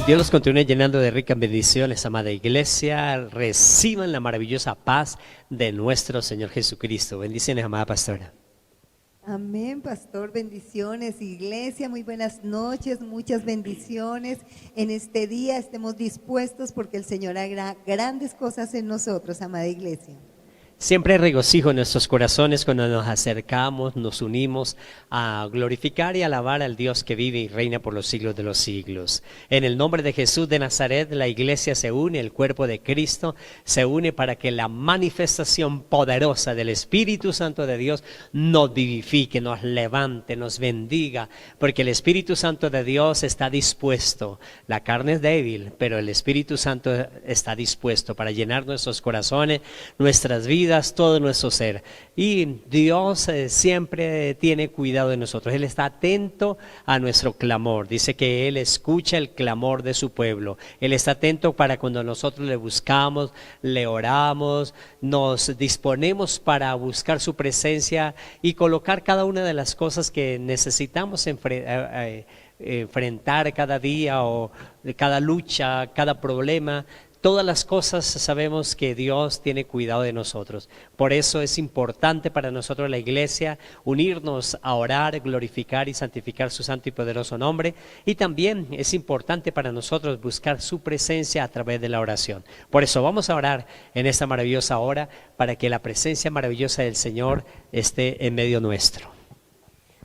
Dios los continúe llenando de ricas bendiciones, amada iglesia. Reciban la maravillosa paz de nuestro Señor Jesucristo. Bendiciones, amada pastora. Amén, pastor, bendiciones, iglesia, muy buenas noches, muchas bendiciones. En este día estemos dispuestos porque el Señor hará grandes cosas en nosotros, amada iglesia. Siempre hay regocijo en nuestros corazones cuando nos acercamos, nos unimos a glorificar y alabar al Dios que vive y reina por los siglos de los siglos. En el nombre de Jesús de Nazaret, la iglesia se une, el cuerpo de Cristo se une para que la manifestación poderosa del Espíritu Santo de Dios nos vivifique, nos levante, nos bendiga, porque el Espíritu Santo de Dios está dispuesto. La carne es débil, pero el Espíritu Santo está dispuesto para llenar nuestros corazones, nuestras vidas, todo nuestro ser. Y Dios siempre tiene cuidado de nosotros. Él está atento a nuestro clamor. Dice que Él escucha el clamor de su pueblo. Él está atento para cuando nosotros le buscamos, le oramos, nos disponemos para buscar su presencia y colocar cada una de las cosas que necesitamos enfrentar cada día o cada lucha, cada problema. Todas las cosas sabemos que Dios tiene cuidado de nosotros. Por eso es importante para nosotros la iglesia unirnos a orar, glorificar y santificar su santo y poderoso nombre. Y también es importante para nosotros buscar su presencia a través de la oración. Por eso vamos a orar en esta maravillosa hora para que la presencia maravillosa del Señor esté en medio nuestro.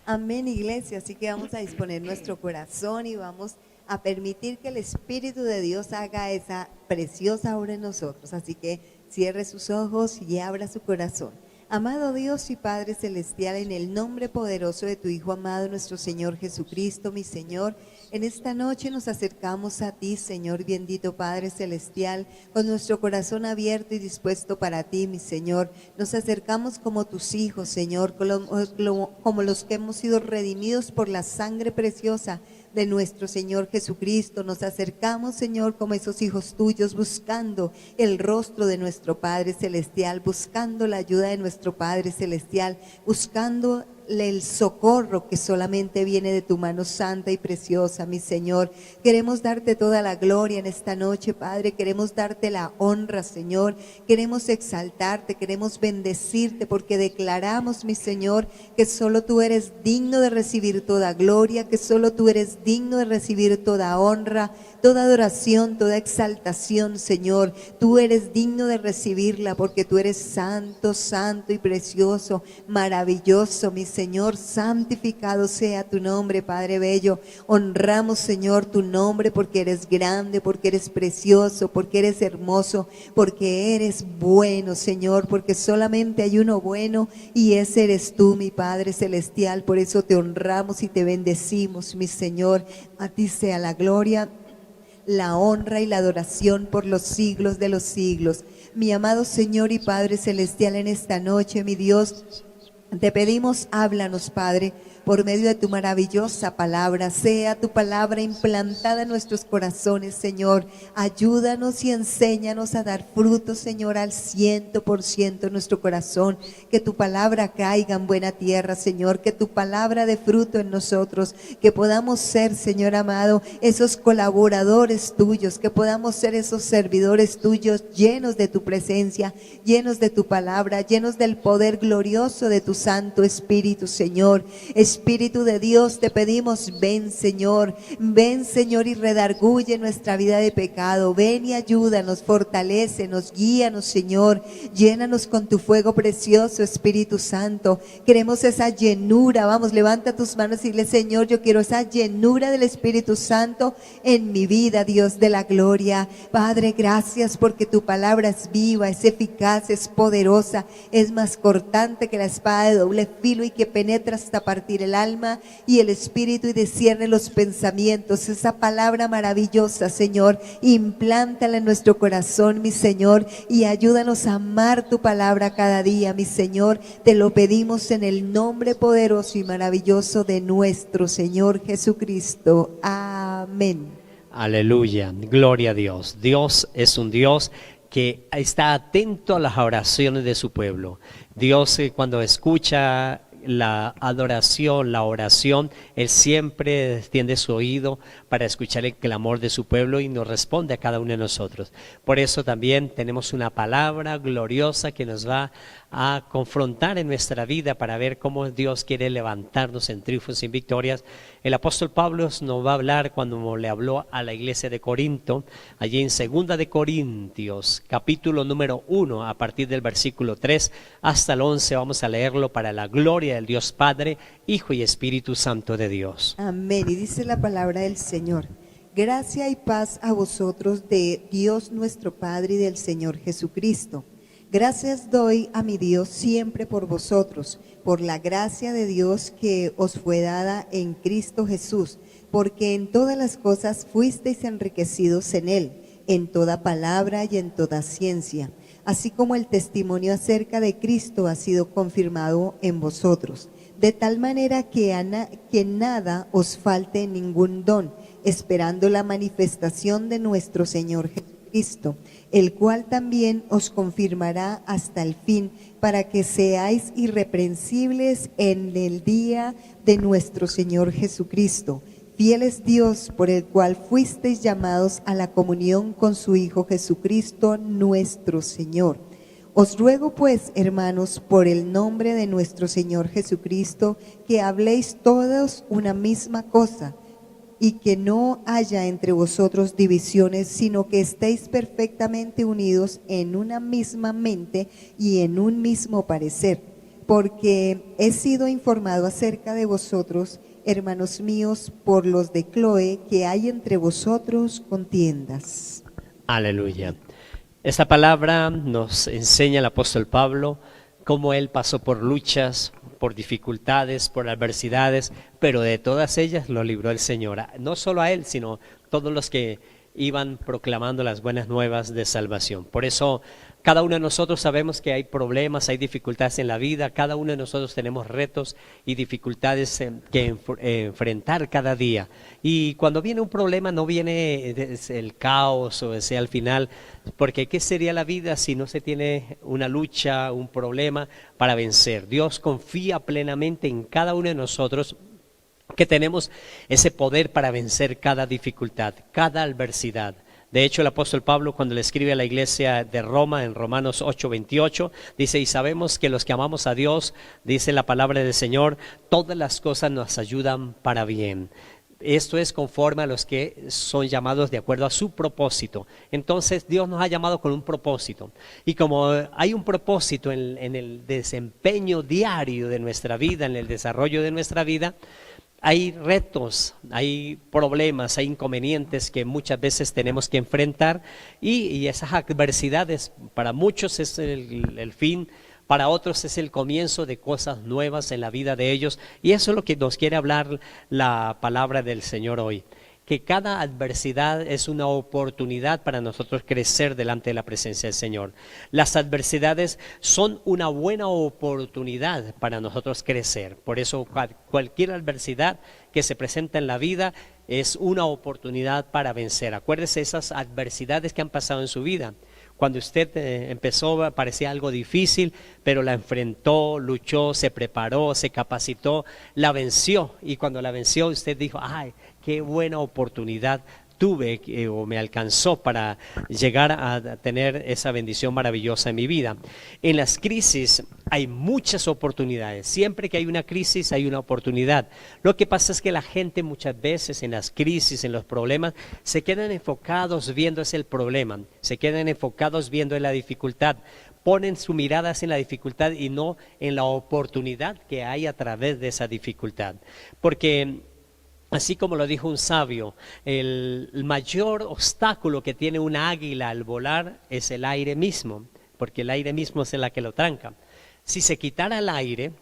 Amén, iglesia, así que vamos a disponer nuestro corazón y vamos a permitir que el Espíritu de Dios haga esa preciosa obra en nosotros. Así que cierre sus ojos y abra su corazón. Amado Dios y Padre Celestial, en el nombre poderoso de tu Hijo amado, nuestro Señor Jesucristo, mi Señor, en esta noche nos acercamos a ti, Señor bendito Padre Celestial, con nuestro corazón abierto y dispuesto para ti, mi Señor. Nos acercamos como tus hijos, Señor, como los que hemos sido redimidos por la sangre preciosa de nuestro Señor Jesucristo. Nos acercamos, Señor, como esos hijos tuyos, buscando el rostro de nuestro Padre Celestial, buscando la ayuda de nuestro Padre Celestial, buscando el socorro que solamente viene de tu mano santa y preciosa, mi Señor. Queremos darte toda la gloria en esta noche, Padre. Queremos darte la honra, Señor. Queremos exaltarte, queremos bendecirte, porque declaramos, mi Señor, que solo tú eres digno de recibir toda gloria, que solo tú eres digno de recibir toda honra, toda adoración, toda exaltación, Señor. Tú eres digno de recibirla, porque tú eres santo, santo y precioso, maravilloso, mi Señor. Santificado sea tu nombre, Padre bello. Honramos, Señor, tu nombre, porque eres grande, porque eres precioso, porque eres hermoso, porque eres bueno, Señor, porque solamente hay uno bueno y ese eres tú, mi Padre Celestial. Por eso te honramos y te bendecimos, mi Señor. A ti sea la gloria, la honra y la adoración por los siglos de los siglos. Mi amado Señor y Padre Celestial, en esta noche, mi Dios, te pedimos, háblanos, Padre, por medio de tu maravillosa palabra. Sea tu palabra implantada en nuestros corazones, Señor. Ayúdanos y enséñanos a dar fruto, Señor, al 100% en nuestro corazón. Que tu palabra caiga en buena tierra, Señor. Que tu palabra dé fruto en nosotros. Que podamos ser, Señor amado, esos colaboradores tuyos. Que podamos ser esos servidores tuyos, llenos de tu presencia, llenos de tu palabra, llenos del poder glorioso de tu Santo Espíritu, Señor. Espíritu de Dios, te pedimos, ven, Señor, y redarguye nuestra vida de pecado. Ven y ayúdanos, fortalécenos, guíanos, Señor. Llénanos con tu fuego precioso, Espíritu Santo. Queremos esa llenura. Vamos, levanta tus manos y dile, Señor, yo quiero esa llenura del Espíritu Santo en mi vida, Dios de la gloria. Padre, gracias porque tu palabra es viva, es eficaz, es poderosa, es más cortante que la espada de doble filo y que penetra hasta partir el alma y el espíritu y discierne los pensamientos. Esa palabra maravillosa, Señor, implántala en nuestro corazón, mi Señor, y ayúdanos a amar tu palabra cada día, mi Señor. Te lo pedimos en el nombre poderoso y maravilloso de nuestro Señor Jesucristo. Amén. Aleluya, gloria a Dios. Dios es un Dios que está atento a las oraciones de su pueblo. Dios cuando escucha la adoración, la oración, Él siempre extiende su oído para escuchar el clamor de su pueblo y nos responde a cada uno de nosotros. Por eso también tenemos una palabra gloriosa que nos va a confrontar en nuestra vida para ver cómo Dios quiere levantarnos en triunfos y en victorias. El apóstol Pablo nos va a hablar cuando le habló a la iglesia de Corinto, allí en 2 de Corintios, capítulo número 1, a partir del versículo 3 hasta el 11, vamos a leerlo para la gloria del Dios Padre, Hijo y Espíritu Santo de Dios. Amén. Y dice la palabra del Señor: gracia y paz a vosotros de Dios nuestro Padre y del Señor Jesucristo. Gracias doy a mi Dios siempre por vosotros, por la gracia de Dios que os fue dada en Cristo Jesús, porque en todas las cosas fuisteis enriquecidos en Él, en toda palabra y en toda ciencia, así como el testimonio acerca de Cristo ha sido confirmado en vosotros, de tal manera que nada os falte ningún don, esperando la manifestación de nuestro Señor Jesucristo, el cual también os confirmará hasta el fin, para que seáis irreprensibles en el día de nuestro Señor Jesucristo. Fiel es Dios, por el cual fuisteis llamados a la comunión con su Hijo Jesucristo nuestro Señor. Os ruego pues, hermanos, por el nombre de nuestro Señor Jesucristo, que habléis todos una misma cosa, y que no haya entre vosotros divisiones, sino que estéis perfectamente unidos en una misma mente y en un mismo parecer. Porque he sido informado acerca de vosotros, hermanos míos, por los de Cloé, que hay entre vosotros contiendas. Aleluya. Esta palabra nos enseña el apóstol Pablo cómo él pasó por luchas, por dificultades, por adversidades, pero de todas ellas lo libró el Señor. No solo a él, sino todos los que iban proclamando las buenas nuevas de salvación. Por eso cada uno de nosotros sabemos que hay problemas, hay dificultades en la vida, cada uno de nosotros tenemos retos y dificultades que enfrentar cada día. Y cuando viene un problema no viene el caos o sea al final, porque ¿qué sería la vida si no se tiene una lucha, un problema para vencer? Dios confía plenamente en cada uno de nosotros, que tenemos ese poder para vencer cada dificultad, cada adversidad. De hecho, el apóstol Pablo, cuando le escribe a la iglesia de Roma, en Romanos 8:28, dice: y sabemos que los que amamos a Dios, dice la palabra del Señor, todas las cosas nos ayudan para bien. Esto es conforme a los que son llamados de acuerdo a su propósito. Entonces Dios nos ha llamado con un propósito. Y como hay un propósito en el desempeño diario de nuestra vida, en el desarrollo de nuestra vida, hay retos, hay problemas, hay inconvenientes que muchas veces tenemos que enfrentar y esas adversidades para muchos es el fin, para otros es el comienzo de cosas nuevas en la vida de ellos, y eso es lo que nos quiere hablar la palabra del Señor hoy. Que cada adversidad es una oportunidad para nosotros crecer delante de la presencia del Señor. Las adversidades son una buena oportunidad para nosotros crecer. Por eso cualquier adversidad que se presenta en la vida es una oportunidad para vencer. Acuérdese esas adversidades que han pasado en su vida. Cuando usted empezó parecía algo difícil, pero la enfrentó, luchó, se preparó, se capacitó, la venció. Y cuando la venció usted dijo: ¡ay, qué buena oportunidad tuve o me alcanzó para llegar a tener esa bendición maravillosa en mi vida! En las crisis hay muchas oportunidades. Siempre que hay una crisis hay una oportunidad. Lo que pasa es que la gente muchas veces en las crisis, en los problemas, se quedan enfocados viendo ese el problema, se quedan enfocados viendo en la dificultad, ponen su mirada en la dificultad y no en la oportunidad que hay a través de esa dificultad. Porque así como lo dijo un sabio, el mayor obstáculo que tiene un águila al volar es el aire mismo, porque el aire mismo es el que lo tranca. Si se quitara el aire,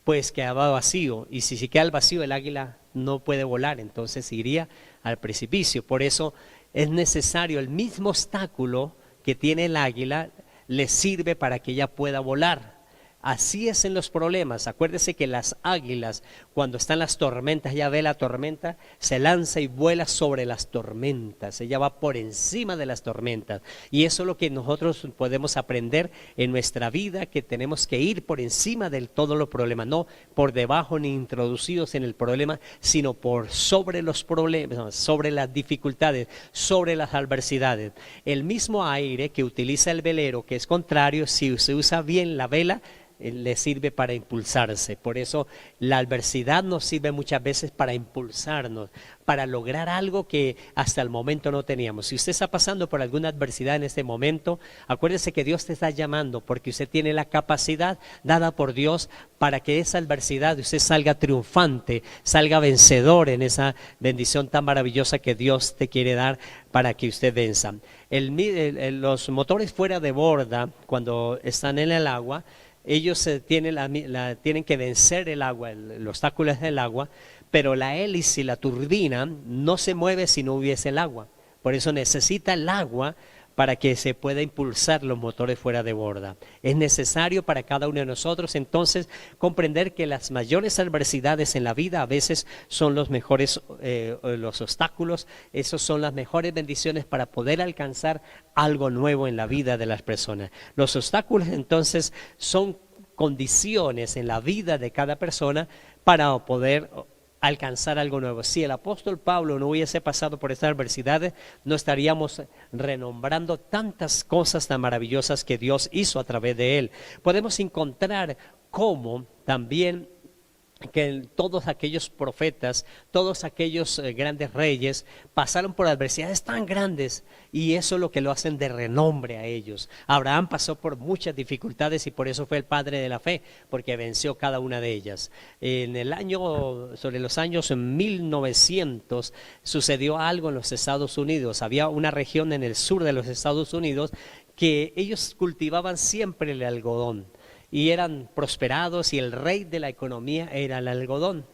pues quedaba vacío, y si se queda el vacío, el águila no puede volar, entonces iría al precipicio. Por eso es necesario el mismo obstáculo que tiene el águila, le sirve para que ella pueda volar. Así es en los problemas. Acuérdese que las águilas, cuando están las tormentas, ella ve la tormenta, se lanza y vuela sobre las tormentas. Ella va por encima de las tormentas. Y eso es lo que nosotros podemos aprender en nuestra vida, que tenemos que ir por encima de todos los problemas, no por debajo ni introducidos en el problema, sino por sobre los problemas, sobre las dificultades, sobre las adversidades. El mismo aire que utiliza el velero, que es contrario, si se usa bien la vela, le sirve para impulsarse. Por eso la adversidad nos sirve muchas veces para impulsarnos, para lograr algo que hasta el momento no teníamos. Si usted está pasando por alguna adversidad en este momento, acuérdese que Dios te está llamando, porque usted tiene la capacidad dada por Dios para que esa adversidad usted salga triunfante, salga vencedor en esa bendición tan maravillosa que Dios te quiere dar para que usted venza. Los motores fuera de borda, cuando están en el agua, ellos tienen que vencer el agua, el obstáculo es el agua, pero la hélice y la turbina no se mueve si no hubiese el agua. Por eso necesita el agua para que se pueda impulsar los motores fuera de borda. Es necesario para cada uno de nosotros entonces comprender que las mayores adversidades en la vida a veces son los mejores los obstáculos, esos son las mejores bendiciones para poder alcanzar algo nuevo en la vida de las personas. Los obstáculos entonces son condiciones en la vida de cada persona para poder alcanzar algo nuevo. Si el apóstol Pablo no hubiese pasado por estas adversidades, no estaríamos renombrando tantas cosas tan maravillosas que Dios hizo a través de él. Podemos encontrar cómo también que todos aquellos profetas, todos aquellos grandes reyes pasaron por adversidades tan grandes, y eso es lo que lo hacen de renombre a ellos. Abraham pasó por muchas dificultades y por eso fue el padre de la fe, porque venció cada una de ellas. Sobre los años 1900 sucedió algo en los Estados Unidos. Había una región en el sur de los Estados Unidos que ellos cultivaban siempre el algodón y eran prosperados, y el rey de la economía era el algodón.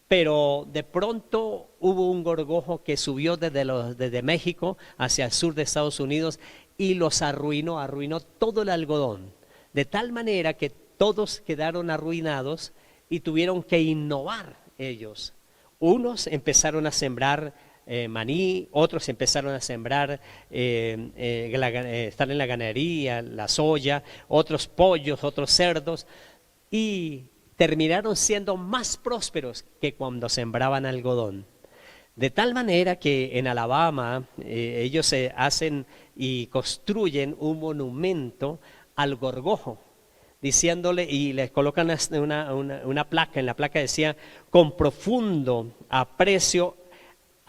Pero de pronto hubo un gorgojo que subió desde México hacia el sur de Estados Unidos y los arruinó todo el algodón, de tal manera que todos quedaron arruinados y tuvieron que innovar ellos. Unos empezaron a sembrar maní, otros empezaron a sembrar, estar en la ganadería, la soya, otros pollos, otros cerdos, y terminaron siendo más prósperos que cuando sembraban algodón. De tal manera que en Alabama ellos se hacen y construyen un monumento al gorgojo, diciéndole, y les colocan una placa. En la placa decía: con profundo aprecio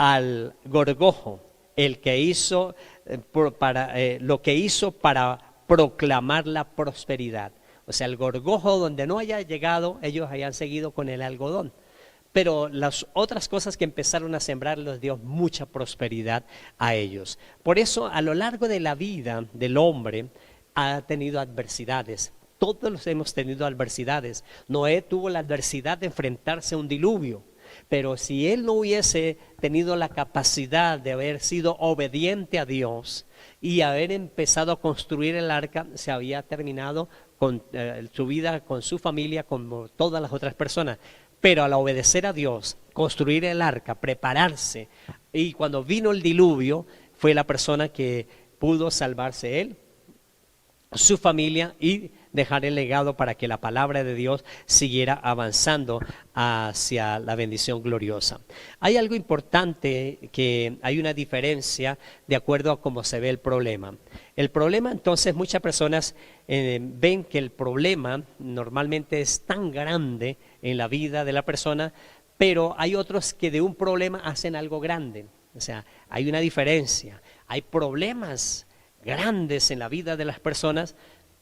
al gorgojo, el que hizo lo que hizo para proclamar la prosperidad. O sea, el gorgojo, donde no haya llegado, ellos hayan seguido con el algodón. Pero las otras cosas que empezaron a sembrar les dio mucha prosperidad a ellos. Por eso, a lo largo de la vida del hombre ha tenido adversidades. Todos hemos tenido adversidades. Noé tuvo la adversidad de enfrentarse a un diluvio. Pero si él no hubiese tenido la capacidad de haber sido obediente a Dios y haber empezado a construir el arca, se había terminado con su vida, con su familia, con todas las otras personas. Pero al obedecer a Dios, construir el arca, prepararse, y cuando vino el diluvio, fue la persona que pudo salvarse él, su familia, y dejar el legado para que la palabra de Dios siguiera avanzando hacia la bendición gloriosa. Hay algo importante, que hay una diferencia de acuerdo a cómo se ve el problema. El problema, entonces, muchas personas ven que el problema normalmente es tan grande en la vida de la persona, pero hay otros que de un problema hacen algo grande. O sea, hay una diferencia. Hay problemas grandes en la vida de las personas,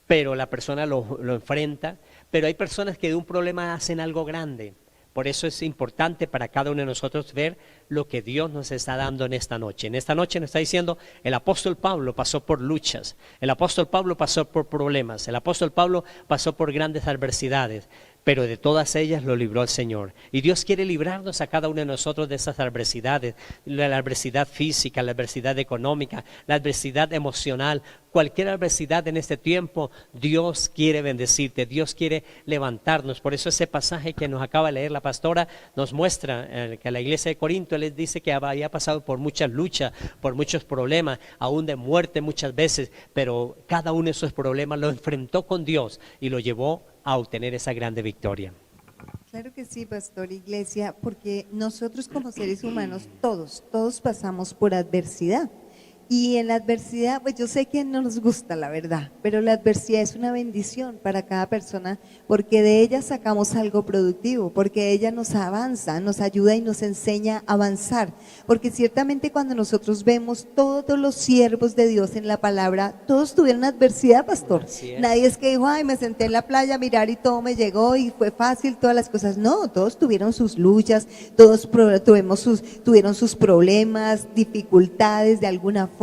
pero la persona lo enfrenta. Pero hay personas que de un problema hacen algo grande. Por eso es importante para cada uno de nosotros ver lo que Dios nos está dando en esta noche. En esta noche nos está diciendo: el apóstol Pablo pasó por luchas, el apóstol Pablo pasó por problemas, el apóstol Pablo pasó por grandes adversidades, pero de todas ellas lo libró el Señor. Y Dios quiere librarnos a cada uno de nosotros de esas adversidades, la adversidad física, la adversidad económica, la adversidad emocional, cualquier adversidad en este tiempo. Dios quiere bendecirte, Dios quiere levantarnos. Por eso ese pasaje que nos acaba de leer la pastora nos muestra que la iglesia de Corinto les dice que había pasado por muchas luchas, por muchos problemas, aún de muerte muchas veces, pero cada uno de esos problemas lo enfrentó con Dios y lo llevó a obtener esa grande victoria. Claro que sí, pastor, iglesia, porque nosotros como seres humanos, todos pasamos por adversidad. Y en la adversidad, pues yo sé que no nos gusta la verdad, pero la adversidad es una bendición para cada persona porque de ella sacamos algo productivo, porque ella nos avanza, nos ayuda y nos enseña a avanzar. Porque ciertamente cuando nosotros vemos todos los siervos de Dios en la palabra, todos tuvieron adversidad, pastor. Nadie es que dijo, ay, me senté en la playa a mirar y todo me llegó y fue fácil, todas las cosas. No, todos tuvieron sus luchas, todos tuvieron sus problemas, dificultades de alguna forma.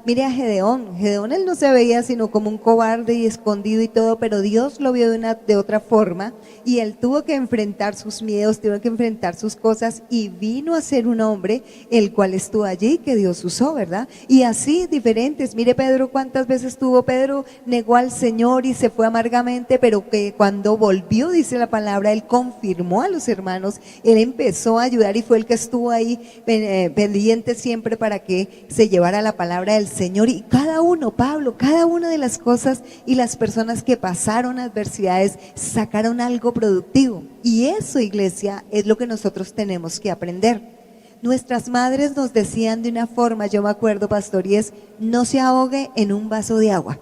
Mire a Gedeón, él no se veía sino como un cobarde y escondido y todo, pero Dios lo vio de otra forma y él tuvo que enfrentar sus miedos, tuvo que enfrentar sus cosas y vino a ser un hombre el cual estuvo allí, que Dios usó, ¿verdad? Y así diferentes. Mire Pedro, cuántas veces Pedro negó al Señor y se fue amargamente, pero que cuando volvió, dice la palabra, él confirmó a los hermanos, él empezó a ayudar y fue el que estuvo ahí pendiente siempre para que se llevara la palabra del Señor. Y cada uno, Pablo, cada una de las cosas y las personas que pasaron adversidades sacaron algo productivo. Y eso, iglesia, es lo que nosotros tenemos que aprender. Nuestras madres nos decían de una forma, yo me acuerdo, pastor, y es: no se ahogue en un vaso de agua.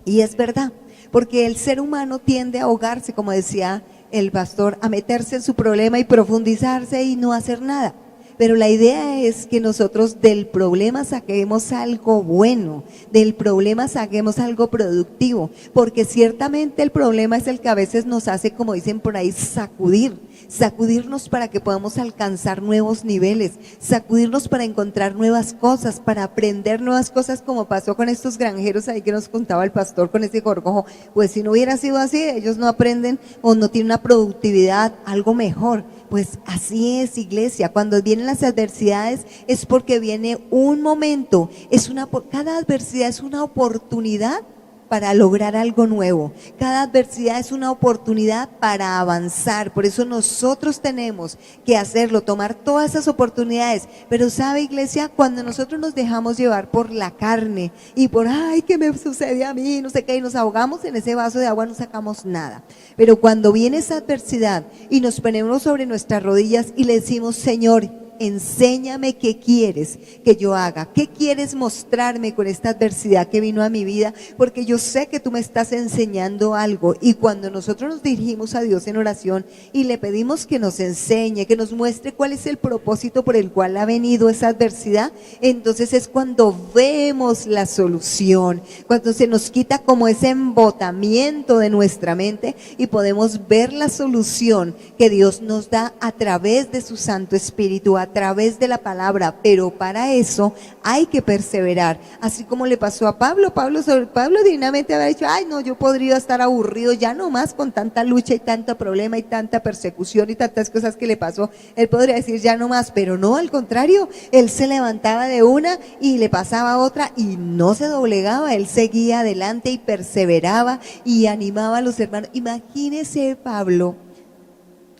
Y es verdad, porque el ser humano tiende a ahogarse, como decía el pastor, a meterse en su problema y profundizarse y no hacer nada. Pero la idea es que nosotros del problema saquemos algo bueno, del problema saquemos algo productivo, porque ciertamente el problema es el que a veces nos hace, como dicen por ahí, sacudirnos para que podamos alcanzar nuevos niveles, sacudirnos para encontrar nuevas cosas, para aprender nuevas cosas, como pasó con estos granjeros ahí que nos contaba el pastor con ese gorgojo. Pues si no hubiera sido así, ellos no aprenden o no tienen una productividad, algo mejor. Pues así es, iglesia, cuando vienen las adversidades es porque viene un momento, cada adversidad es una oportunidad para lograr algo nuevo. Cada adversidad es una oportunidad para avanzar. Por eso nosotros tenemos que hacerlo, tomar todas esas oportunidades. Pero sabe, iglesia, cuando nosotros nos dejamos llevar por la carne y por, ay, ¿qué me sucede a mí? No sé qué, y nos ahogamos en ese vaso de agua, no sacamos nada. Pero cuando viene esa adversidad y nos ponemos sobre nuestras rodillas y le decimos: Señor, enséñame qué quieres que yo haga, qué quieres mostrarme con esta adversidad que vino a mi vida, porque yo sé que tú me estás enseñando algo. Y cuando nosotros nos dirigimos a Dios en oración y le pedimos que nos enseñe, que nos muestre cuál es el propósito por el cual ha venido esa adversidad, entonces es cuando vemos la solución, cuando se nos quita como ese embotamiento de nuestra mente y podemos ver la solución que Dios nos da a través de su Santo Espíritu, a través de la palabra. Pero para eso hay que perseverar, así como le pasó a Pablo. Pablo divinamente había dicho: ay, no, yo podría estar aburrido ya no más con tanta lucha y tanto problema y tanta persecución y tantas cosas que le pasó. Él podría decir ya no más, pero no, al contrario, él se levantaba de una y le pasaba otra y no se doblegaba, él seguía adelante y perseveraba y animaba a los hermanos. Imagínese Pablo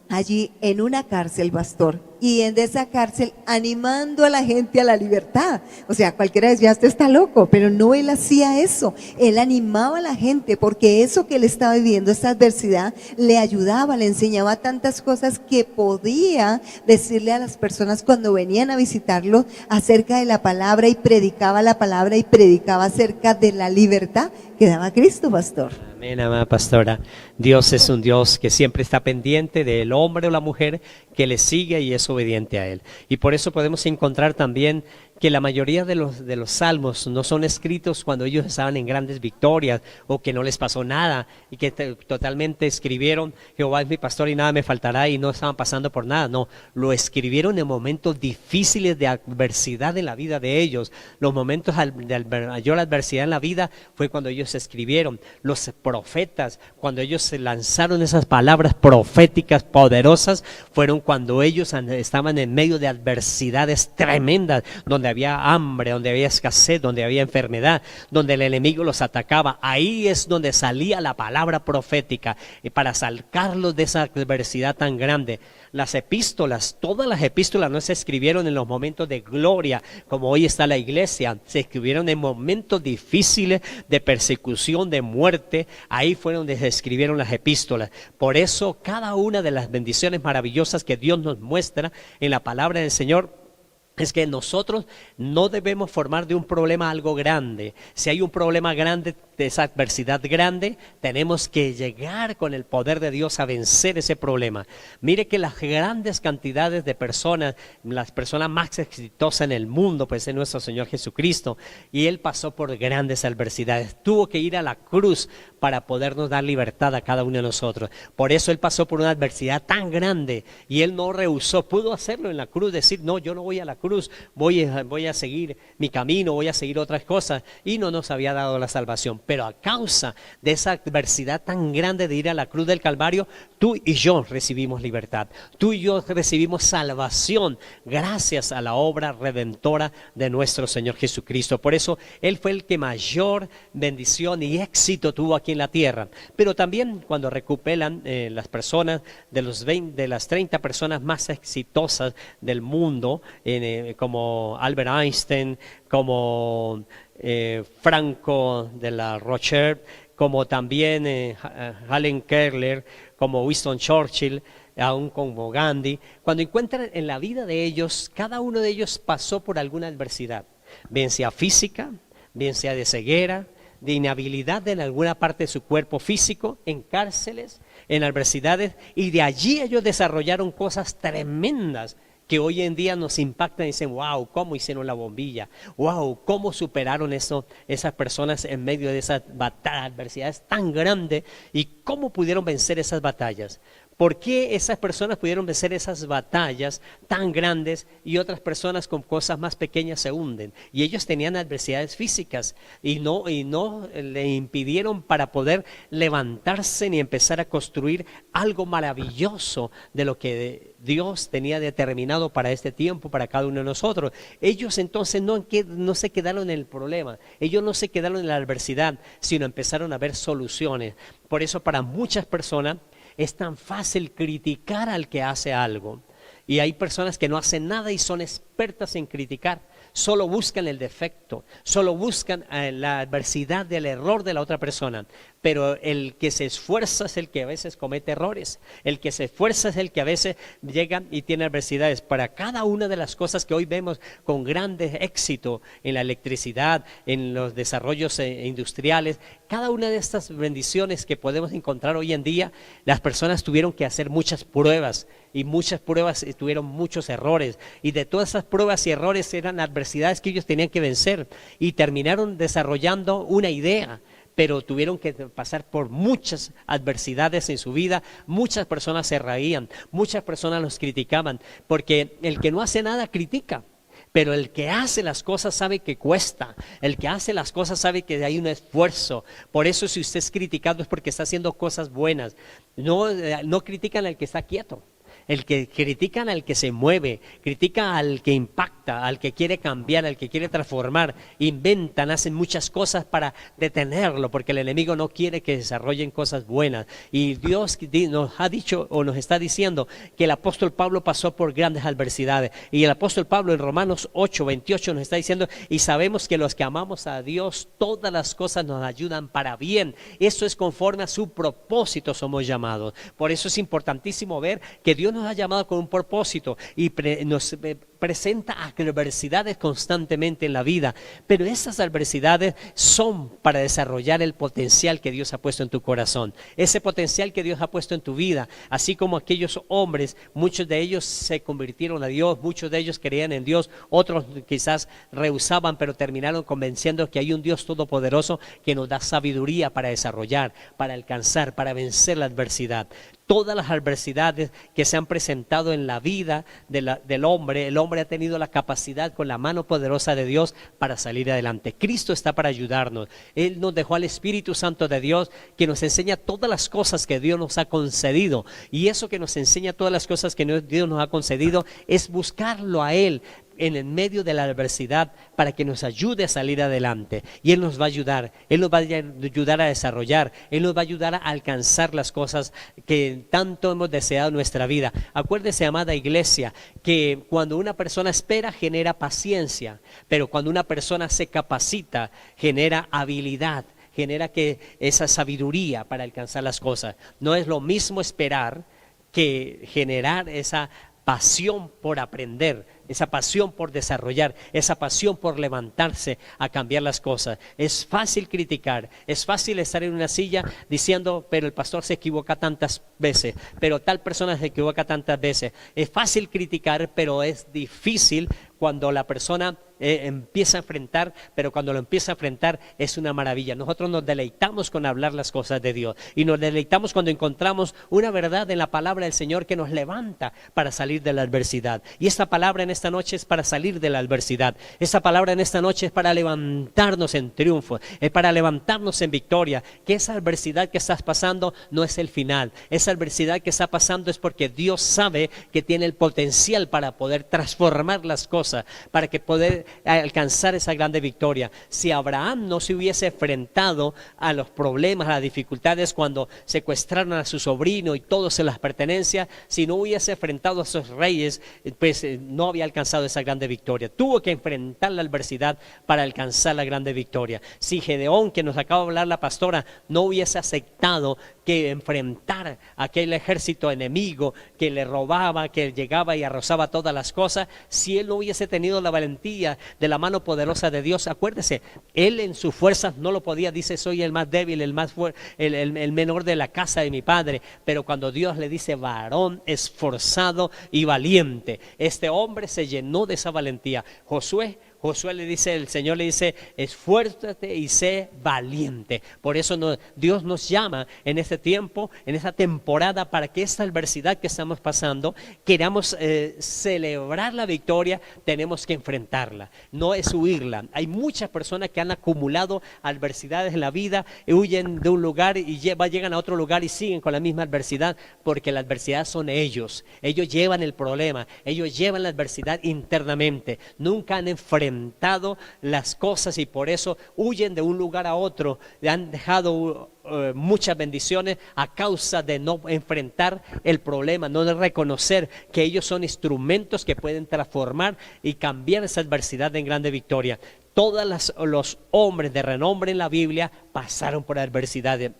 allí en una cárcel, pastor, y en esa cárcel animando a la gente a la libertad. O sea, cualquiera decía: este está loco, pero no, él hacía eso, él animaba a la gente, porque eso que él estaba viviendo, esa adversidad, le ayudaba, le enseñaba tantas cosas que podía decirle a las personas cuando venían a visitarlo acerca de la palabra, y predicaba la palabra y predicaba acerca de la libertad que daba Cristo, pastor. Amén, amada pastora. Dios es un Dios que siempre está pendiente del hombre o la mujer que le sigue y es obediente a Él. Y por eso podemos encontrar también que la mayoría de los salmos no son escritos cuando ellos estaban en grandes victorias o que no les pasó nada y que totalmente escribieron Jehová es mi pastor y nada me faltará y no estaban pasando por nada. No, lo escribieron en momentos difíciles de adversidad en la vida de ellos. Los momentos de mayor adversidad en la vida fue cuando ellos escribieron. Los profetas, cuando ellos se lanzaron esas palabras proféticas poderosas, fueron cuando ellos estaban en medio de adversidades tremendas, donde había hambre, donde había escasez, donde había enfermedad, donde el enemigo los atacaba. Ahí es donde salía la palabra profética para sacarlos de esa adversidad tan grande. Las epístolas, todas las epístolas no se escribieron en los momentos de gloria como hoy está la iglesia, se escribieron en momentos difíciles de persecución, de muerte. Ahí fue donde se escribieron las epístolas. Por eso cada una de las bendiciones maravillosas que Dios nos muestra en la palabra del Señor es que nosotros no debemos formar de un problema algo grande. Si hay un problema grande, de esa adversidad grande, tenemos que llegar con el poder de Dios a vencer ese problema. Mire que las grandes cantidades de personas, las personas más exitosas en el mundo, pues es nuestro Señor Jesucristo, y Él pasó por grandes adversidades. Tuvo que ir a la cruz para podernos dar libertad a cada uno de nosotros. Por eso Él pasó por una adversidad tan grande y Él no rehusó. Pudo hacerlo en la cruz, decir, no, yo no voy a la cruz, voy a seguir mi camino, voy a seguir otras cosas, y no nos había dado la salvación. Pero a causa de esa adversidad tan grande de ir a la cruz del Calvario, tú y yo recibimos libertad. Tú y yo recibimos salvación gracias a la obra redentora de nuestro Señor Jesucristo. Por eso Él fue el que mayor bendición y éxito tuvo aquí en la tierra. Pero también cuando recopilan las personas de las 30 personas más exitosas del mundo, como Albert Einstein, como Franco de la Rocher, como también Helen Keller, como Winston Churchill, aún como Gandhi, cuando encuentran en la vida de ellos, cada uno de ellos pasó por alguna adversidad, bien sea física, bien sea de ceguera, de inhabilidad en alguna parte de su cuerpo físico, en cárceles, en adversidades, y de allí ellos desarrollaron cosas tremendas que hoy en día nos impactan y dicen, wow, cómo hicieron la bombilla, wow, cómo superaron esas personas en medio de esas adversidades tan grandes y cómo pudieron vencer esas batallas. ¿Por qué esas personas pudieron vencer esas batallas tan grandes y otras personas con cosas más pequeñas se hunden? Y ellos tenían adversidades físicas y no le impidieron para poder levantarse ni empezar a construir algo maravilloso de lo que Dios tenía determinado para este tiempo, para cada uno de nosotros. Ellos entonces no se quedaron en el problema, ellos no se quedaron en la adversidad, sino empezaron a ver soluciones. Por eso para muchas personas es tan fácil criticar al que hace algo. Y hay personas que no hacen nada y son expertas en criticar. Solo buscan el defecto, solo buscan la adversidad del error de la otra persona. Pero el que se esfuerza es el que a veces comete errores. El que se esfuerza es el que a veces llega y tiene adversidades. Para cada una de las cosas que hoy vemos con grande éxito en la electricidad, en los desarrollos industriales, cada una de estas bendiciones que podemos encontrar hoy en día, las personas tuvieron que hacer muchas pruebas. Y muchas pruebas tuvieron muchos errores. Y de todas esas pruebas y errores eran adversidades que ellos tenían que vencer. Y terminaron desarrollando una idea. Pero tuvieron que pasar por muchas adversidades en su vida. Muchas personas se reían, muchas personas los criticaban, porque el que no hace nada critica, pero el que hace las cosas sabe que cuesta, el que hace las cosas sabe que hay un esfuerzo. Por eso si usted es criticado es porque está haciendo cosas buenas. No critican al que está quieto. El que critican al que se mueve, critican al que impacta, al que quiere cambiar, al que quiere transformar, inventan, hacen muchas cosas para detenerlo, porque el enemigo no quiere que desarrollen cosas buenas. Y Dios nos ha dicho o nos está diciendo que el apóstol Pablo pasó por grandes adversidades. Y el apóstol Pablo en Romanos 8:28 nos está diciendo, y sabemos que los que amamos a Dios, todas las cosas nos ayudan para bien. Eso es conforme a su propósito somos llamados. Por eso es importantísimo ver que Dios nos ha llamado con un propósito y nos presenta adversidades constantemente en la vida, pero esas adversidades son para desarrollar el potencial que Dios ha puesto en tu corazón, ese potencial que Dios ha puesto en tu vida, así como aquellos hombres, muchos de ellos se convirtieron a Dios, muchos de ellos creían en Dios, otros quizás rehusaban, pero terminaron convenciendo que hay un Dios todopoderoso que nos da sabiduría para desarrollar, para alcanzar, para vencer la adversidad. Todas las adversidades que se han presentado en la vida del hombre, el hombre ha tenido la capacidad con la mano poderosa de Dios para salir adelante. Cristo está para ayudarnos. Él nos dejó al Espíritu Santo de Dios que nos enseña todas las cosas que Dios nos ha concedido. Y eso que nos enseña todas las cosas que Dios nos ha concedido es buscarlo a Él en el medio de la adversidad para que nos ayude a salir adelante. Y Él nos va a ayudar, Él nos va a ayudar a desarrollar, Él nos va a ayudar a alcanzar las cosas que tanto hemos deseado en nuestra vida. Acuérdese, amada iglesia, que cuando una persona espera genera paciencia, pero cuando una persona se capacita genera habilidad, genera que esa sabiduría para alcanzar las cosas. No es lo mismo esperar que generar esa pasión por aprender, esa pasión por desarrollar, esa pasión por levantarse a cambiar las cosas. Es fácil criticar, es fácil estar en una silla diciendo, pero el pastor se equivoca tantas veces, pero tal persona se equivoca tantas veces. Es fácil criticar, pero es difícil cuando la persona empieza a enfrentar, pero cuando lo empieza a enfrentar es una maravilla. Nosotros nos deleitamos con hablar las cosas de Dios y nos deleitamos cuando encontramos una verdad en la palabra del Señor que nos levanta para salir de la adversidad. Y esta palabra en esta noche es para salir de la adversidad. Esta palabra en esta noche es para levantarnos en triunfo, es para levantarnos en victoria. Que esa adversidad que estás pasando no es el final. Esa adversidad que está pasando es porque Dios sabe que tiene el potencial para poder transformar las cosas, para que poder alcanzar esa grande victoria. Si Abraham no se hubiese enfrentado a los problemas, a las dificultades cuando secuestraron a su sobrino y todo se las pertenencia, si no hubiese enfrentado a esos reyes, pues no había alcanzado esa grande victoria. Tuvo que enfrentar la adversidad para alcanzar la grande victoria. Si Gedeón, que nos acaba de hablar la pastora, no hubiese aceptado que enfrentar a aquel ejército enemigo que le robaba, que llegaba y arrasaba todas las cosas, si él no hubiese tenido la valentía de la mano poderosa de Dios, acuérdese, él en sus fuerzas no lo podía, dice, soy el más débil, el menor de la casa de mi padre, pero cuando Dios le dice varón esforzado y valiente, este hombre se llenó de esa valentía. Josué le dice, el Señor le dice, esfuérzate y sé valiente. Por eso Dios nos llama en este tiempo, en esta temporada, para que esta adversidad que estamos pasando, queramos celebrar la victoria, tenemos que enfrentarla, no es huirla. Hay muchas personas que han acumulado adversidades en la vida, huyen de un lugar y llegan a otro lugar y siguen con la misma adversidad, porque la adversidad son ellos llevan el problema, ellos llevan la adversidad internamente, nunca han enfrentado las cosas y por eso huyen de un lugar a otro, han dejado muchas bendiciones a causa de no enfrentar el problema, no de reconocer que ellos son instrumentos que pueden transformar y cambiar esa adversidad en grande victoria. Todos los hombres de renombre en la Biblia pasaron por adversidades.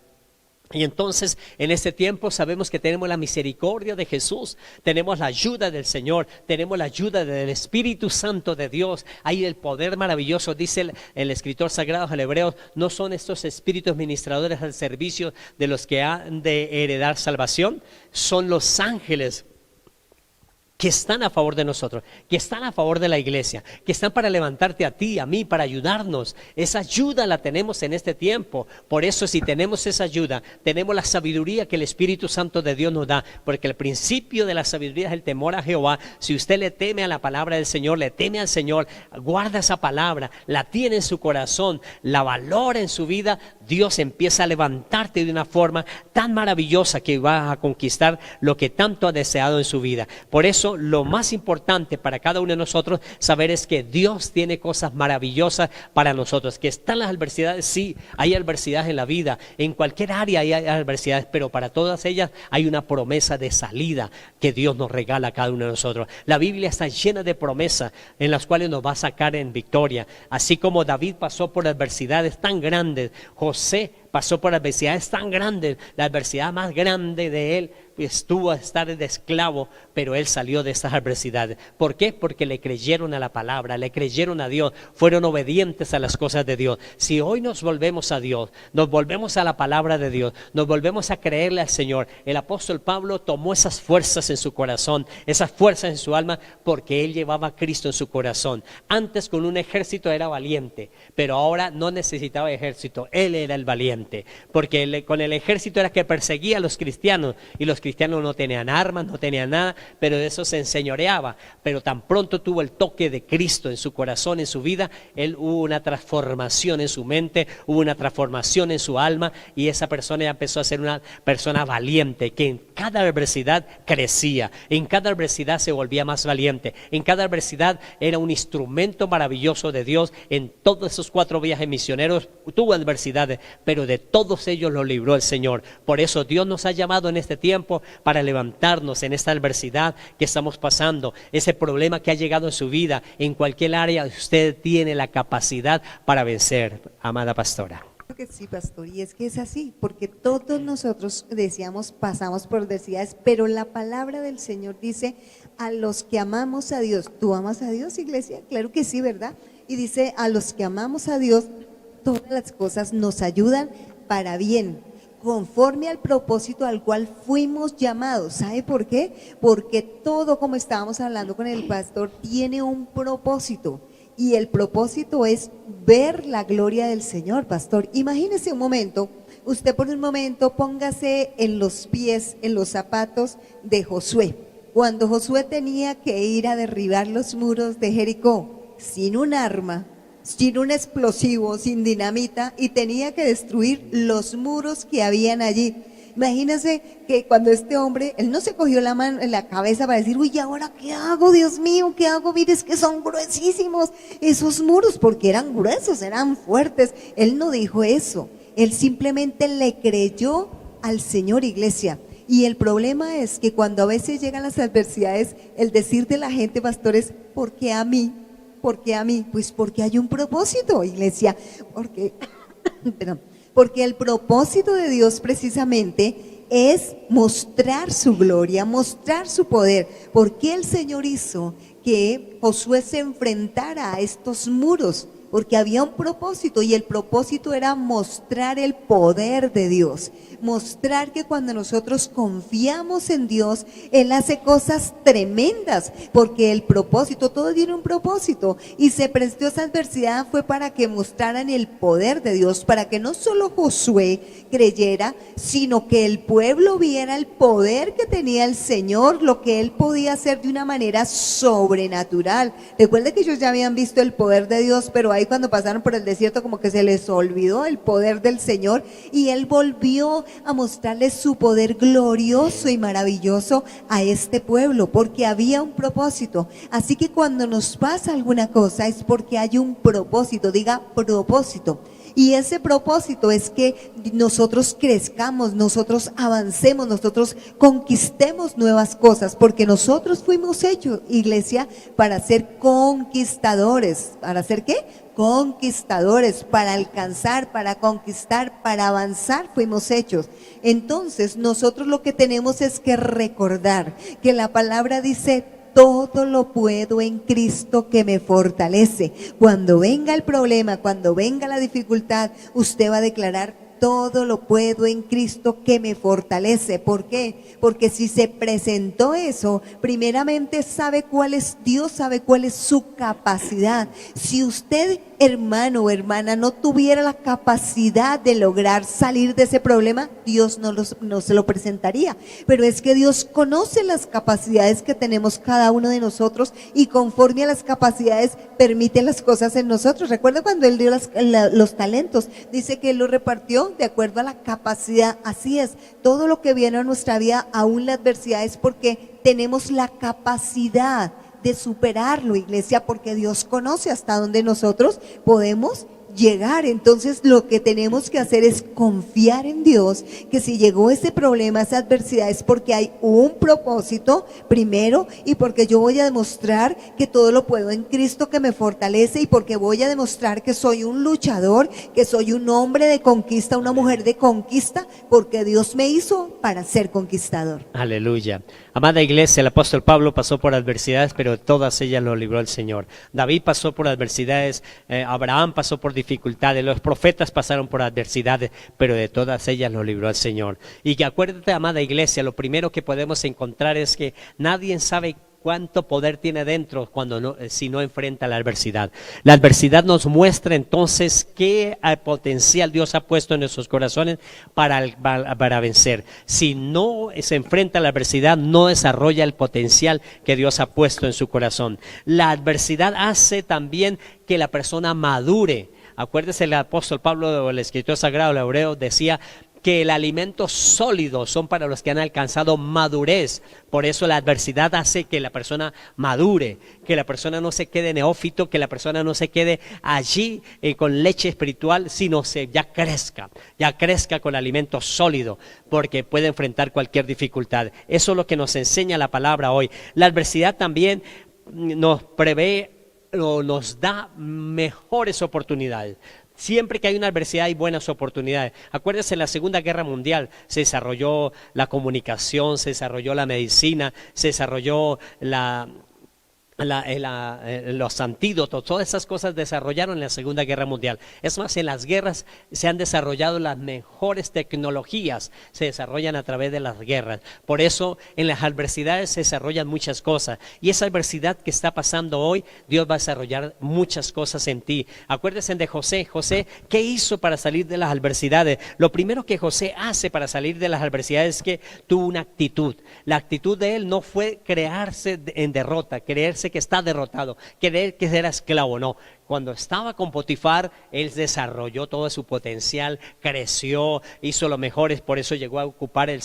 Y entonces en este tiempo sabemos que tenemos la misericordia de Jesús, tenemos la ayuda del Señor, tenemos la ayuda del Espíritu Santo de Dios. Hay el poder maravilloso, dice el escritor sagrado al Hebreos, no son estos espíritus ministradores al servicio de los que han de heredar salvación, son los ángeles que están a favor de nosotros, que están a favor de la iglesia, que están para levantarte a ti, a mí, para ayudarnos. Esa ayuda la tenemos en este tiempo. Por eso, si tenemos esa ayuda, tenemos la sabiduría que el Espíritu Santo de Dios nos da, porque el principio de la sabiduría es el temor a Jehová. Si usted le teme a la palabra del Señor, le teme al Señor, guarda esa palabra, la tiene en su corazón, la valora en su vida, Dios empieza a levantarte de una forma tan maravillosa que va a conquistar lo que tanto ha deseado en su vida. Por eso, lo más importante para cada uno de nosotros saber es que Dios tiene cosas maravillosas para nosotros. Que están las adversidades, sí, hay adversidades en la vida, en cualquier área hay adversidades, pero para todas ellas hay una promesa de salida que Dios nos regala a cada uno de nosotros. La Biblia está llena de promesas en las cuales nos va a sacar en victoria. Así como David pasó por adversidades tan grandes, José pasó por adversidades tan grandes. La adversidad más grande de él estuvo a estar de esclavo, pero él salió de esas adversidades. ¿Por qué? Porque le creyeron a la palabra, le creyeron a Dios, fueron obedientes a las cosas de Dios. Si hoy nos volvemos a Dios, nos volvemos a la palabra de Dios, nos volvemos a creerle al Señor, el apóstol Pablo tomó esas fuerzas en su corazón, esas fuerzas en su alma, porque él llevaba a Cristo en su corazón. Antes con un ejército era valiente, pero ahora no necesitaba ejército, él era el valiente, porque con el ejército era que perseguía a los cristianos, y los cristianos no tenían armas, no tenían nada, pero de eso se enseñoreaba. Pero tan pronto tuvo el toque de Cristo en su corazón, en su vida, él hubo una transformación en su mente, hubo una transformación en su alma, y esa persona ya empezó a ser una persona valiente, que en cada adversidad crecía, en cada adversidad se volvía más valiente, en cada adversidad era un instrumento maravilloso de Dios. En todos esos 4 viajes misioneros tuvo adversidades, pero de todos ellos los libró el Señor. Por eso Dios nos ha llamado en este tiempo para levantarnos en esta adversidad que estamos pasando, ese problema que ha llegado en su vida, en cualquier área usted tiene la capacidad para vencer, amada pastora. Creo que sí, pastor, y es que es así, porque todos nosotros decíamos, pasamos por adversidades, pero la palabra del Señor dice, a los que amamos a Dios. ¿Tú amas a Dios, iglesia? Claro que sí, ¿verdad? Y dice, a los que amamos a Dios, todas las cosas nos ayudan para bien, conforme al propósito al cual fuimos llamados. ¿Sabe por qué? Porque todo, como estábamos hablando con el pastor, tiene un propósito. Y el propósito es ver la gloria del Señor, pastor. Imagínese un momento, usted por un momento póngase en los pies, en los zapatos de Josué. Cuando Josué tenía que ir a derribar los muros de Jericó, sin un arma, sin un explosivo, sin dinamita, y tenía que destruir los muros que habían allí. Imagínense que cuando este hombre, él no se cogió la mano en la cabeza para decir, uy, ¿ahora qué hago? Dios mío, ¿qué hago? Mire, es que son gruesísimos esos muros, porque eran gruesos, eran fuertes. Él no dijo eso, él simplemente le creyó al Señor, iglesia. Y el problema es que cuando a veces llegan las adversidades, el decir de la gente, pastores, ¿por qué a mí? ¿Por qué a mí? Pues porque hay un propósito, iglesia, porque el propósito de Dios precisamente es mostrar su gloria, mostrar su poder. ¿Por qué el Señor hizo que Josué se enfrentara a estos muros? Porque había un propósito, y el propósito era mostrar el poder de Dios, mostrar que cuando nosotros confiamos en Dios, Él hace cosas tremendas, porque el propósito, todo tiene un propósito, y se prestó esa adversidad fue para que mostraran el poder de Dios, para que no solo Josué creyera, sino que el pueblo viera el poder que tenía el Señor, lo que Él podía hacer de una manera sobrenatural. Recuerde que ellos ya habían visto el poder de Dios, pero ahí cuando pasaron por el desierto como que se les olvidó el poder del Señor, y Él volvió a mostrarles su poder glorioso y maravilloso a este pueblo, porque había un propósito. Así que cuando nos pasa alguna cosa es porque hay un propósito, diga propósito. Y ese propósito es que nosotros crezcamos, nosotros avancemos, nosotros conquistemos nuevas cosas, porque nosotros fuimos hechos, iglesia, para ser conquistadores. ¿Para ser qué? Conquistadores, para alcanzar, para conquistar, para avanzar fuimos hechos. Entonces nosotros lo que tenemos es que recordar que la palabra dice: todo lo puedo en Cristo que me fortalece. Cuando venga el problema, cuando venga la dificultad, usted va a declarar: todo lo puedo en Cristo que me fortalece. ¿Por qué? Porque si se presentó eso, primeramente sabe cuál es Dios, sabe cuál es su capacidad. Si usted, hermano o hermana, no tuviera la capacidad de lograr salir de ese problema, Dios no se lo presentaría. Pero es que Dios conoce las capacidades que tenemos cada uno de nosotros, y conforme a las capacidades permite las cosas en nosotros. Recuerda cuando Él dio los talentos, dice que Él los repartió de acuerdo a la capacidad. Así es, todo lo que viene a nuestra vida, aún la adversidad, es porque tenemos la capacidad de superarlo, iglesia, porque Dios conoce hasta dónde nosotros podemos llegar. Entonces lo que tenemos que hacer es confiar en Dios, que si llegó ese problema, esa adversidad, es porque hay un propósito primero, y porque yo voy a demostrar que todo lo puedo en Cristo que me fortalece, y porque voy a demostrar que soy un luchador, que soy un hombre de conquista, una mujer de conquista, porque Dios me hizo para ser conquistador. Aleluya. Amada iglesia, el apóstol Pablo pasó por adversidades, pero de todas ellas lo libró el Señor. David pasó por adversidades, Abraham pasó por dificultades, los profetas pasaron por adversidades, pero de todas ellas lo libró el Señor. Y que acuérdate, amada iglesia, lo primero que podemos encontrar es que nadie sabe cuánto poder tiene dentro si no enfrenta la adversidad. La adversidad nos muestra entonces qué potencial Dios ha puesto en nuestros corazones para vencer. Si no se enfrenta a la adversidad, no desarrolla el potencial que Dios ha puesto en su corazón. La adversidad hace también que la persona madure. Acuérdese, el apóstol Pablo, el escritor sagrado, el hebreo, decía que el alimento sólido son para los que han alcanzado madurez. Por eso la adversidad hace que la persona madure, que la persona no se quede neófito, que la persona no se quede allí con leche espiritual, sino ya crezca con alimento sólido, porque puede enfrentar cualquier dificultad. Eso es lo que nos enseña la palabra hoy. La adversidad también nos prevé o nos da mejores oportunidades. Siempre que hay una adversidad hay buenas oportunidades. Acuérdense, en la Segunda Guerra Mundial se desarrolló la comunicación, se desarrolló la medicina, se desarrolló los antídotos, todas esas cosas desarrollaron en la Segunda Guerra Mundial. Es más, en las guerras se han desarrollado las mejores tecnologías, se desarrollan a través de las guerras. Por eso en las adversidades se desarrollan muchas cosas, y esa adversidad que está pasando hoy, Dios va a desarrollar muchas cosas en ti. Acuérdense de José. José, ¿qué hizo para salir de las adversidades? Lo primero que José hace para salir de las adversidades es que tuvo una actitud. La actitud de él no fue crearse en derrota, creerse que está derrotado, creer que era esclavo, no. Cuando estaba con Potifar, él desarrolló todo su potencial, creció, hizo lo mejor, por eso llegó a ocupar el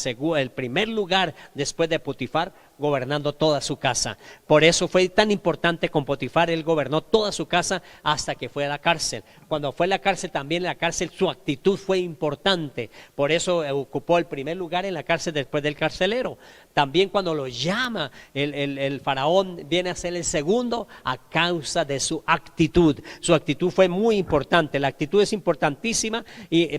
primer lugar después de Potifar, gobernando toda su casa. Por eso fue tan importante con Potifar, él gobernó toda su casa hasta que fue a la cárcel. Cuando fue a la cárcel, también en la cárcel su actitud fue importante, por eso ocupó el primer lugar en la cárcel después del carcelero. También cuando lo llama el faraón, viene a ser el segundo a causa de su actitud. Su actitud fue muy importante. La actitud es importantísima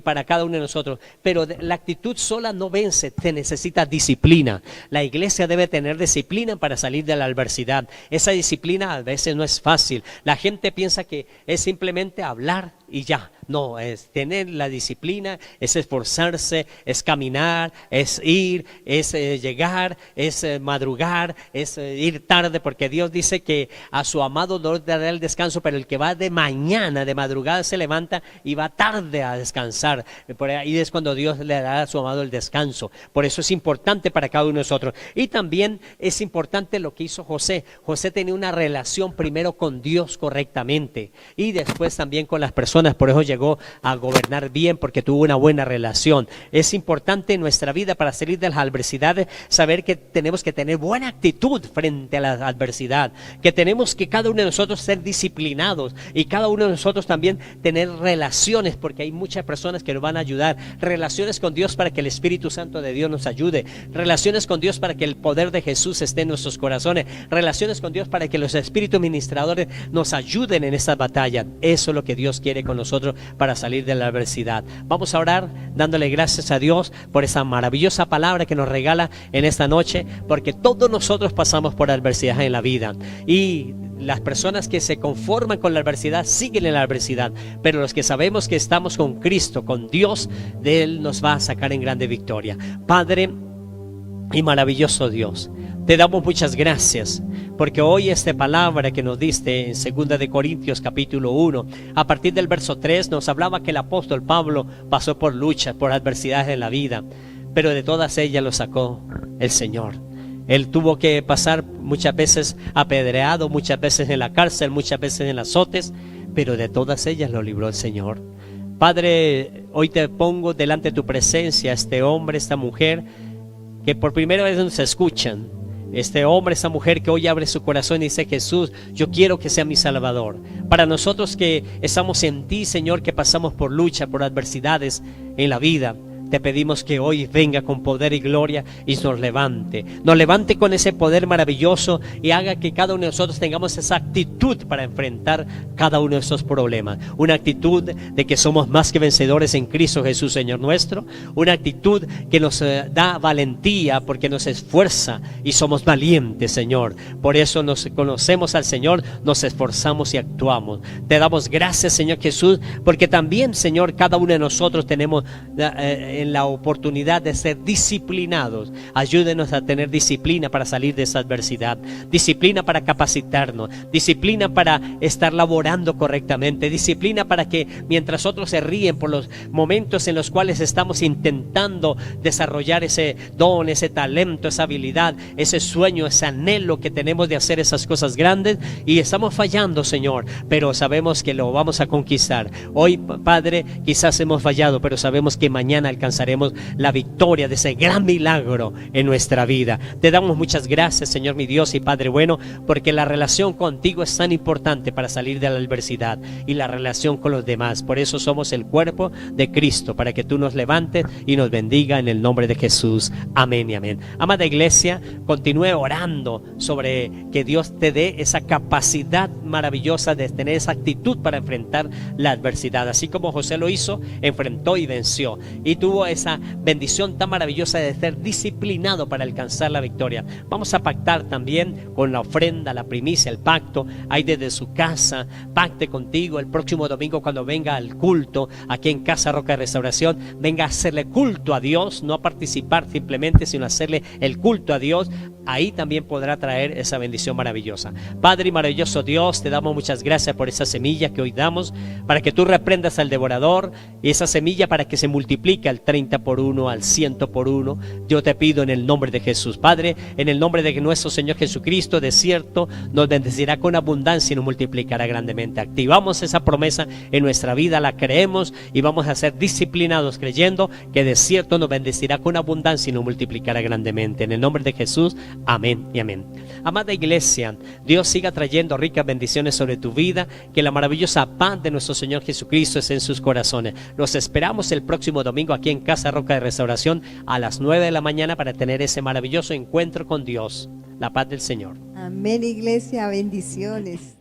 para cada uno de nosotros, pero la actitud sola no vence, se necesita disciplina. La iglesia debe tener disciplina para salir de la adversidad. Esa disciplina a veces no es fácil. La gente piensa que es simplemente hablar y ya. No, es tener la disciplina, es esforzarse, es caminar, es ir, es llegar, es madrugar, es ir tarde, porque Dios dice que a su amado no dará el descanso, pero el que va de mañana, de madrugada se levanta y va tarde a descansar. Por ahí es cuando Dios le dará a su amado el descanso. Por eso es importante para cada uno de nosotros. Y también es importante lo que hizo José. José tenía una relación primero con Dios correctamente y después también con las personas. Por eso llegó a gobernar bien, porque tuvo una buena relación. Es importante en nuestra vida, para salir de las adversidades, saber que tenemos que tener buena actitud frente a la adversidad, que tenemos que cada uno de nosotros ser disciplinados, y cada uno de nosotros también tener relaciones, porque hay muchas personas que nos van a ayudar. Relaciones con Dios para que el Espíritu Santo de Dios nos ayude, relaciones con Dios para que el poder de Jesús esté en nuestros corazones, relaciones con Dios para que los espíritus ministradores nos ayuden en esta batalla. Eso es lo que Dios quiere con nosotros para salir de la adversidad. Vamos a orar dándole gracias a Dios por esa maravillosa palabra que nos regala en esta noche, porque todos nosotros pasamos por adversidad en la vida, y las personas que se conforman con la adversidad siguen en la adversidad, pero los que sabemos que estamos con Cristo, con Dios, de Él nos va a sacar en grande victoria. Padre y maravilloso Dios, te damos muchas gracias, porque hoy esta palabra que nos diste en 2 de Corintios capítulo 1, a partir del verso 3, nos hablaba que el apóstol Pablo pasó por luchas, por adversidades en la vida, pero de todas ellas lo sacó el Señor. Él tuvo que pasar muchas veces apedreado, muchas veces en la cárcel, muchas veces en azotes, pero de todas ellas lo libró el Señor. Padre, hoy te pongo delante de tu presencia este hombre, esta mujer, que por primera vez nos escuchan. este hombre, esta mujer que hoy abre su corazón y dice: Jesús, yo quiero que sea mi Salvador. Para nosotros que estamos en ti, Señor, que pasamos por lucha, por adversidades en la vida, te pedimos que hoy venga con poder y gloria y nos levante con ese poder maravilloso y haga que cada uno de nosotros tengamos esa actitud para enfrentar cada uno de estos problemas. Una actitud de que somos más que vencedores en Cristo Jesús, Señor nuestro. Una actitud que nos da valentía porque nos esfuerza y somos valientes, Señor. Por eso nos conocemos al Señor, nos esforzamos y actuamos. Te damos gracias, Señor Jesús, porque también, Señor, cada uno de nosotros tenemos en la oportunidad de ser disciplinados. Ayúdenos a tener disciplina para salir de esa adversidad, disciplina para capacitarnos, disciplina para estar laborando correctamente, disciplina para que mientras otros se ríen por los momentos en los cuales estamos intentando desarrollar ese don, ese talento, esa habilidad, ese sueño, ese anhelo que tenemos de hacer esas cosas grandes y estamos fallando, Señor, pero sabemos que lo vamos a conquistar. Hoy, Padre, quizás hemos fallado, pero sabemos que mañana alcanzaremos la victoria de ese gran milagro en nuestra vida. Te damos muchas gracias, Señor mi Dios y Padre bueno, porque la relación contigo es tan importante para salir de la adversidad y la relación con los demás. Por eso somos el cuerpo de Cristo, para que tú nos levantes y nos bendiga en el nombre de Jesús. Amén y amén. Amada iglesia, continúe orando sobre que Dios te dé esa capacidad maravillosa de tener esa actitud para enfrentar la adversidad. Así como José lo hizo, enfrentó y venció. Y tuvo esa bendición tan maravillosa de ser disciplinado para alcanzar la victoria. Vamos a pactar también con la ofrenda, la primicia, el pacto. Ahí desde su casa, pacte contigo el próximo domingo cuando venga al culto, aquí en Casa Roca de Restauración, venga a hacerle culto a Dios, no a participar simplemente, sino a hacerle el culto a Dios. Ahí también podrá traer esa bendición maravillosa. Padre y maravilloso Dios, te damos muchas gracias por esa semilla que hoy damos, para que tú reprendas al devorador, y esa semilla para que se multiplique al 30 por 1, al 100 por 1. Yo te pido en el nombre de Jesús, Padre, en el nombre de nuestro Señor Jesucristo, de cierto nos bendecirá con abundancia y nos multiplicará grandemente. Activamos esa promesa en nuestra vida, la creemos y vamos a ser disciplinados creyendo que de cierto nos bendecirá con abundancia y nos multiplicará grandemente. En el nombre de Jesús, amén y amén. Amada iglesia, Dios siga trayendo ricas bendiciones sobre tu vida, que la maravillosa paz de nuestro Señor Jesucristo esté en sus corazones. Los esperamos el próximo domingo aquí en Casa Roca de Restauración a las 9 de la mañana para tener ese maravilloso encuentro con Dios. La paz del Señor. Amén, iglesia, bendiciones.